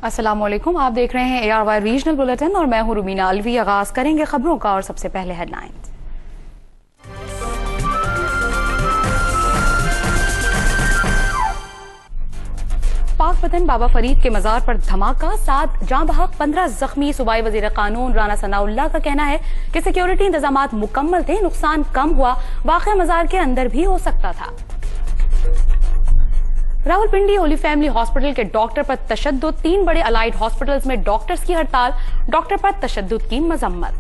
अस्सलाम वालेकुम, आप देख रहे हैं ARY रीजनल बुलेटिन और मैं हूं रुबीना अलवी। आगाज करेंगे खबरों का और सबसे पहले हेडलाइंस। पाक वतन बाबा फरीद के मजार पर धमाका, 7 जाँ बहक 15 जख्मी। सूबाई वजीर कानून राना सनाउल्लाह का कहना है कि सिक्योरिटी इंतजामात मुकम्मल थे, नुकसान कम हुआ, वाक़या मजार के अंदर भी हो सकता था। रावलपिंडी होली फैमिली हॉस्पिटल के डॉक्टर पर तशद्दुद, 3 बड़े अलाइड हॉस्पिटल्स में डॉक्टर्स की हड़ताल, डॉक्टर पर तशद्दुद की मजम्मत।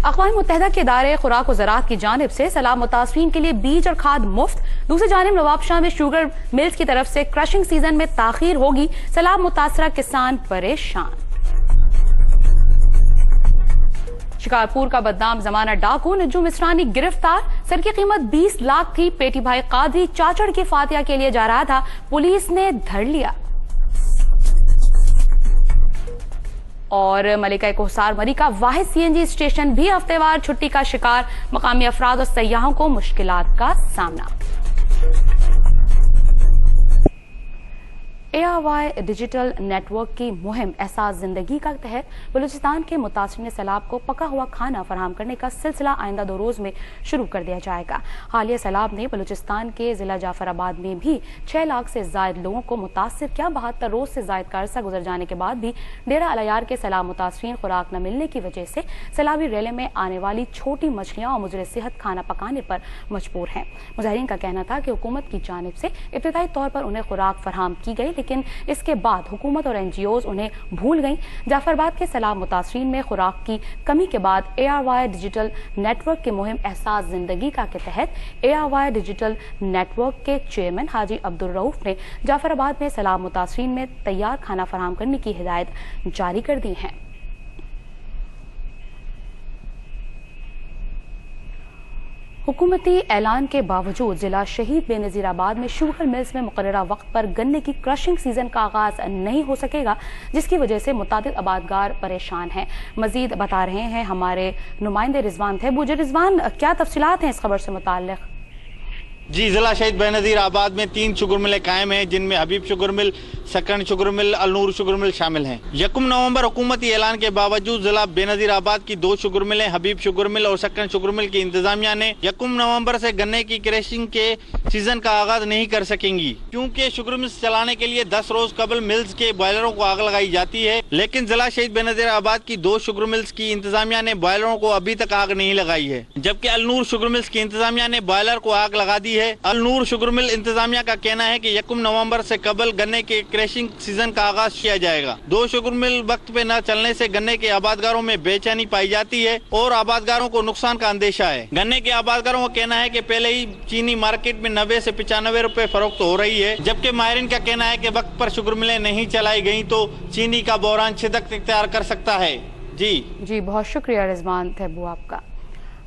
अक़वाम मुत्तहिदा के इदारे खुराक व ज़राअत की जानिब से सैलाब मुतासरीन के लिए बीज और खाद मुफ्त। दूसरी जानिब नवाबशाह में शुगर मिल्स की तरफ से क्रशिंग सीजन में ताखीर होगी, सैलाब मुतासरा किसान परेशान। शिकारपुर का बदनाम जमाना डाकू नज्जू मिसरानी गिरफ्तार, सर की कीमत 20 लाख थी। पेटी भाई कादरी चाचड़ की फातिया के लिए जा रहा था, पुलिस ने धर लिया। और मलिका कोहसार मरी का वाहिद CNG स्टेशन भी हफ्तेवार छुट्टी का शिकार, मकामी अफराद और सयाहों को मुश्किलात का सामना। ARY डिजिटल नेटवर्क की मुहिम एहसास जिंदगी का तहत बलूचिस्तान के मुतासरीन सैलाब को पका हुआ खाना फराहम करने का सिलसिला आइंदा 2 रोज में शुरू कर दिया जाएगा। हालिया सैलाब ने बलूचिस्तान के जिला जाफराबाद में भी 6 लाख से ज्यादा लोगों को मुतासिर किया। 72 रोज से ज्यादा का अरसा गुजर जाने के बाद भी डेरा अलयार के सैलाब मुतासरीन खुराक न मिलने की वजह से सैलाबी रेले में आने वाली छोटी मछलियां और मुजरे सेहत खाना पकाने पर मजबूर हैं। मुजाहिरीन का कहना था कि हुकूमत की जानिब से इब्तिदाई तौर पर उन्हें खुराक फराहम की गई, लेकिन इसके बाद हुकूमत और NGOs उन्हें भूल गईं। जाफराबाद के सैलाब मुतासरीन में खुराक की कमी के बाद ARY डिजिटल नेटवर्क की मुहिम एहसास जिंदगी का के तहत ARY डिजिटल नेटवर्क के चेयरमैन हाजी अब्दुल रऊफ ने जाफराबाद में सैलाब मुतासरीन में तैयार खाना फराहम करने की हिदायत जारी कर दी है। हुकूमती ऐलान के बावजूद जिला शहीद बेनज़ीराबाद में शुगर मिल्स में मुकर्ररा वक्त पर गन्ने की क्रशिंग सीजन का आगाज नहीं हो सकेगा, जिसकी वजह से मुतादिद आबादगार परेशान हैं। मजीद बता रहे हैं हमारे नुमाइंदे रिजवान थे। बुझे रिजवान, क्या तफसीलात हैं इस खबर से मुताल्लिक? जी, जिला शहीद बेनज़ीराबाद में 3 शुगर मिलें कायम हैं, जिनमें हबीब शुगर मिल, सकन sugar mill, Alnoor sugar mill शामिल हैं। 1 नवंबर हुकूमती ऐलान के बावजूद जिला बेनज़ीराबाद की 2 शुगर मिलें हबीब शुगर मिल और सकन शुगर मिल की इंतजामिया ने 1 नवंबर से गन्ने की क्रशिंग के सीजन का आगाज नहीं कर सकेंगी, क्योंकि शुगर मिल्स चलाने के लिए 10 रोज कबल मिल्स के बॉयलरों को आग लगाई जाती है। लेकिन जिला शहीद बेनज़ीराबाद की 2 शुगर मिल्स की इंतजामिया ने बॉयलरों को अभी तक आग नहीं लगाई है, जबकि अलनूर शुगर मिल्स की इंतजामिया ने बॉयलर को आग लगा दी है। अलनूर शुगर मिल इंतजामिया का कहना है कि 1 नवंबर से कबल गन्ने के क्रशिंग सीजन का आगाज किया जाएगा। 2 शुगर मिल वक्त पे न चलने से गन्ने के आबादगारों में बेचैनी पाई जाती है और आबादगारों को नुकसान का अंदेशा है। गन्ने के आबादगारों का कहना है कि पहले ही चीनी मार्केट में 90 से 95 रुपए फरोख्त हो रही है, जबकि माहिरीन का कहना है कि वक्त पर शुगर मिलें नहीं चलाई गई तो चीनी का बहरान शिद्दत इख्तियार कर सकता है। जी बहुत शुक्रिया रिजवान थेबू आपका।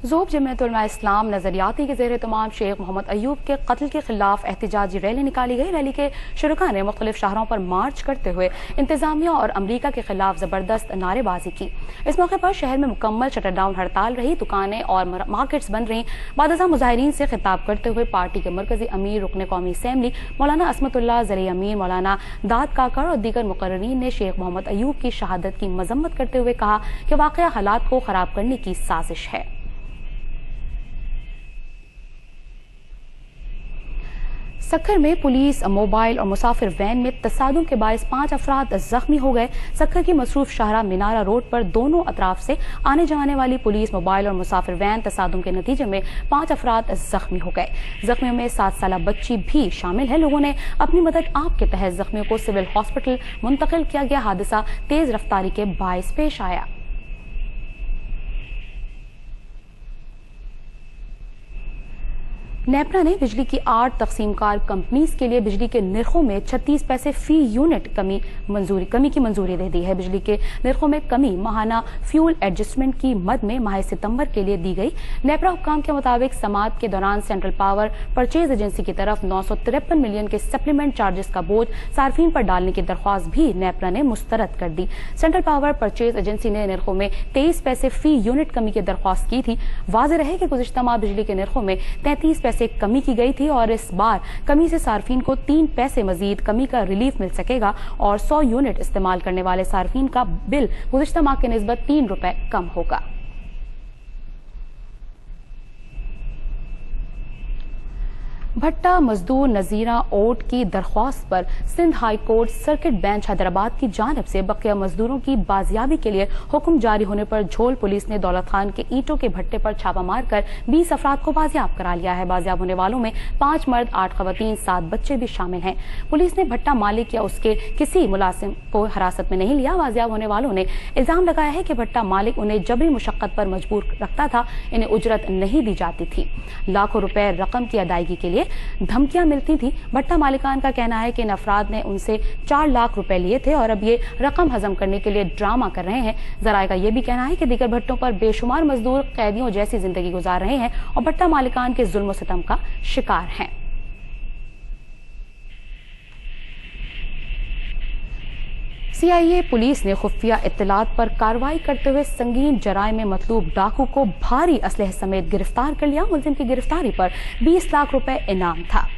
ज़ोब जमीयत उलमा इस्लाम नजरियाती के ज़ेर तमाम शेख मोहम्मद अयूब के कत्ल के खिलाफ एहतजाजी रैली निकाली गई। रैली के शुरका ने मुख्तलिफ शहरों पर मार्च करते हुए इंतजामिया और अमरीका के खिलाफ जबरदस्त नारेबाजी की। इस मौके पर शहर में मुकम्मल शटर डाउन हड़ताल रही, दुकानें और मार्केट्स बंद रहीं। बादशाह मुजाहिरीन से खिताब करते हुए पार्टी के मरकजी अमीर रुकन कौमी असम्बली मौलाना असमतुल्लाह ज़री अमीर मौलाना दाद काकड़ और दीगर मुकर्ररीन ने शेख मोहम्मद अयूब की शहादत की मजम्मत करते हुए कहा कि वाक़या हालात को खराब करने की साजिश है। सक्खर में पुलिस मोबाइल और मुसाफिर वैन में तसादुम के बायस 5 अफराद जख्मी हो गए। सक्खर की मसरूफ शाहरा मीनारा रोड पर दोनों अतराफ से आने जाने वाली पुलिस मोबाइल और मुसाफिर वैन तसादुम के नतीजे में 5 अफराद जख्मी हो गए। जख्मियों में 7 साल बच्ची भी शामिल है। लोगों ने अपनी मदद आप के तहत जख्मियों को सिविल हॉस्पिटल मुंतकिल किया गया। हादसा तेज रफ्तारी के बायस पेश आया। नेपरा ने बिजली की 8 तकसीमकार कंपनीज के लिए बिजली के निर्खों में 36 पैसे फी यूनिट कमी की मंजूरी दे दी है। बिजली के निर्खों में कमी माहाना फ्यूल एडजस्टमेंट की मद में माह सितंबर के लिए दी गई। नेपरा हुक्काम के मुताबिक समात के दौरान सेंट्रल पावर परचेज एजेंसी की तरफ 953 मिलियन के सप्लीमेंट चार्जेस का बोझ सार्फिन पर डालने की दरख्वास्त भी नेपरा ने मुस्तरद कर दी। सेंट्रल पावर परचेज एजेंसी ने निर्खों में 23 पैसे फी यूनिट कमी की दरख्वास्त की थी। वाज़ेह रहे कि गुज़िश्ता माह बिजली के निर्खों में 33 पैसे कमी की गई थी और इस बार कमी से सार्फिन को 3 पैसे मजीद कमी का रिलीफ मिल सकेगा और 100 यूनिट इस्तेमाल करने वाले सार्फिन का बिल गुज़िश्ता माह के निस्बत 3 रुपए कम होगा। भट्टा मजदूर नजीरा ओट की दरख्वास्त पर Sindh high court circuit bench Hyderabad की जानिब से बकिया मजदूरों की बाजियाबी के लिए हुक्म जारी होने पर झोल पुलिस ने दौलत खान के ईंटों के भट्टे पर छापा मारकर 20 अफराद को बाजियाब करा लिया है। बाजियाब होने वालों में 5 मर्द, 8 खवातीन, 7 बच्चे भी शामिल हैं। पुलिस ने भट्टा मालिक या उसके किसी मुलाजिम को हिरासत में नहीं लिया। बाजियाब होने वालों ने इल्जाम लगाया है कि भट्टा मालिक उन्हें जबरी मुशक्कत पर मजबूर रखता था, इन्हें उजरत नहीं दी जाती थी, लाखों रुपए रकम की अदायगी के लिए धमकियां मिलती थी। भट्टा मालिकान का कहना है कि इन अफराद ने उनसे 4 लाख रुपए लिए थे और अब ये रकम हजम करने के लिए ड्रामा कर रहे हैं। जराए का यह भी कहना है कि दीगर भट्टों पर बेशुमार मजदूर कैदियों जैसी जिंदगी गुजार रहे हैं और भट्टा मालिकान के जुल्म सितम का शिकार हैं। CIA पुलिस ने खुफिया इत्तलात पर कार्रवाई करते हुए संगीन जराए में मतलूब डाकू को भारी असलहे समेत गिरफ्तार कर लिया। मुलजिम की गिरफ्तारी पर 20 लाख रुपए इनाम था।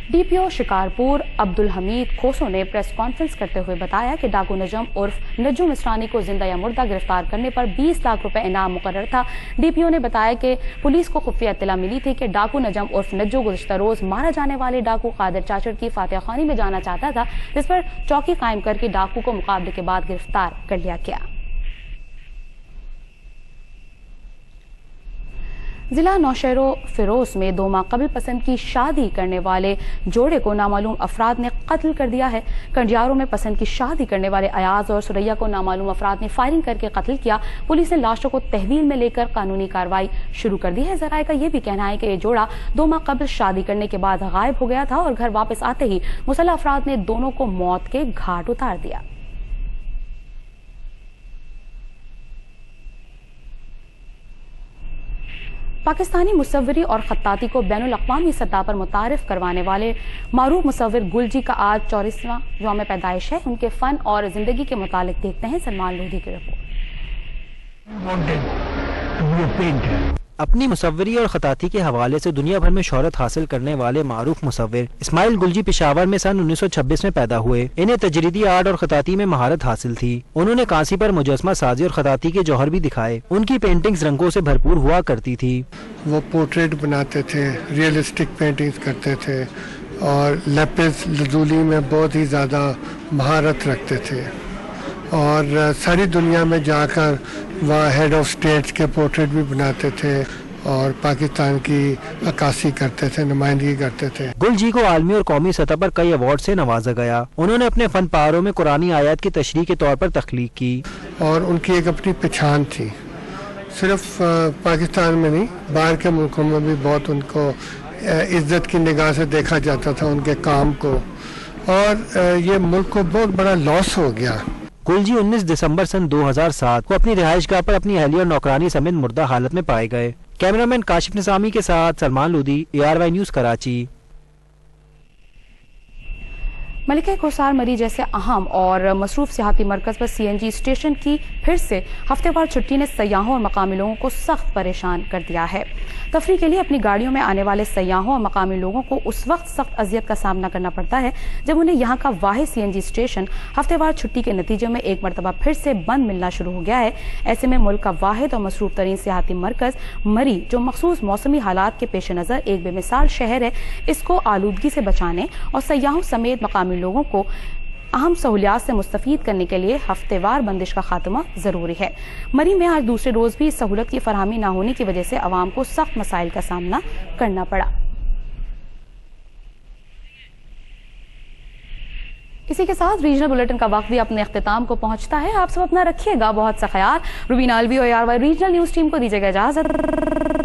DPO शिकारपुर अब्दुल हमीद खोसो ने प्रेस कॉन्फ्रेंस करते हुए बताया कि डाकू नजम उर्फ नज्जू मिसरानी को जिंदा या मुर्दा गिरफ्तार करने पर 20 लाख रुपए इनाम मुकर्रर था। DPO ने बताया कि पुलिस को खुफिया इत्तला मिली थी कि डाकू नजम उर्फ नज्जू गुज़िश्ता रोज मारा जाने वाले डाकू कादिर चाचड़ की फातिहा खानी में जाना चाहता था, जिस पर चौकी कायम करके डाकू को मुकाबले के बाद गिरफ्तार कर लिया गया। जिला नौशहरो फिरोज में 2 माह कबल पसंद की शादी करने वाले जोड़े को नामालूम अफराद ने कत्ल कर दिया है। कंडियारों में पसंद की शादी करने वाले अयाज और सुरैया को नामालूम अफराद ने फायरिंग करके कत्ल किया। पुलिस ने लाशों को तहवील में लेकर कानूनी कार्रवाई शुरू कर दी है। जराए का यह भी कहना है कि ये जोड़ा 2 माह कबल शादी करने के बाद गायब हो गया था और घर वापस आते ही मुसल्लह अफराद ने दोनों को मौत के घाट उतार दिया। पाकिस्तानी मुसव्विरी और खत्ताती को बैनुल अक़वामी सतह पर मुतारिफ करवाने वाले मारूफ मुसव्विर गुलजी का आज 34वां यौम पैदाइश है। उनके फन और जिंदगी के मुतालिक देखते हैं सलमान लोधी की रिपोर्ट। अपनी मुसव्वरी और खताती के हवाले से दुनिया भर में शोहरत हासिल करने वाले मारूफ मुसव्विर इस्माइल गुलजी पेशावर में सन 1926 में पैदा हुए। इन्हें तजरीदी आर्ट और खताती में महारत हासिल थी। उन्होंने कांसी पर मुजस्मा साजी और खताती के जौहर भी दिखाए। उनकी पेंटिंग्स रंगों से भरपूर हुआ करती थी। वो पोर्ट्रेट बनाते थे, रियलिस्टिक पेंटिंग्स करते थे और लेपिस लजूली में बहुत ही ज़्यादा महारत रखते थे और सारी दुनिया में जाकर वह हेड ऑफ स्टेट्स के पोर्ट्रेट भी बनाते थे और पाकिस्तान की अक्कासी करते थे, नुमाइंदगी करते थे। गुलजी को आलमी और कौमी सतह पर कई अवार्ड से नवाजा गया। उन्होंने अपने फन पारों में कुरानी आयत की तशरीह के तौर पर तख्लीक की और उनकी एक अपनी पहचान थी। सिर्फ पाकिस्तान में नहीं, बाहर के मुल्कों में भी बहुत उनको इज्जत की निगाह से देखा जाता था उनके काम को और ये मुल्क को बहुत बड़ा लॉस हो गया। गुलजी 19 दिसंबर सन 2007 को अपनी रिहाइशगाह पर अपनी अहलिया और नौकरानी समेत मुर्दा हालत में पाए गए। कैमरामैन काशिफ निजामी के साथ सलमान लोधी, ARY न्यूज़ कराची। मलिका कोसार मरी जैसे अहम और मसरूफ सियाहती मरकज पर CNG स्टेशन की फिर से हफ्तेवार छुट्टी ने सयाहों और मकामी लोगों को सख्त परेशान कर दिया है। तफरीह के लिए अपनी गाड़ियों में आने वाले सयाहों और मकामी लोगों को उस वक्त सख्त अजियत का सामना करना पड़ता है जब उन्हें यहाँ का वाहिद CNG स्टेशन हफ्तेवार छुट्टी के नतीजे में एक मरतबा फिर से बंद मिलना शुरू हो गया है। ऐसे में मुल्क का वाहिद और मसरूफ तरीन सियाहती मरकज मरी, जो मखसूस मौसमी हालात के पेश नज़र एक बेमिसाल शहर है, इसको आलूदगी से बचाने और सयाहों समेत मकामी लोगों को अहम सहूलियात से मुस्तफीद करने के लिए हफ्तेवार बंदिश का खात्मा जरूरी है। मरी में आज दूसरे रोज भी सहूलत की फरहमी न होने की वजह से अवाम को सख्त मसाइल का सामना करना पड़ा। इसी के साथ रीजनल बुलेटिन का वक्त भी अपने अख्तिताम को पहुंचता है। आप सब अपना रखिएगा बहुत सा ख्याल। रुबीना अलवी और ARY रीजनल न्यूज टीम को दीजिएगा इजाजत।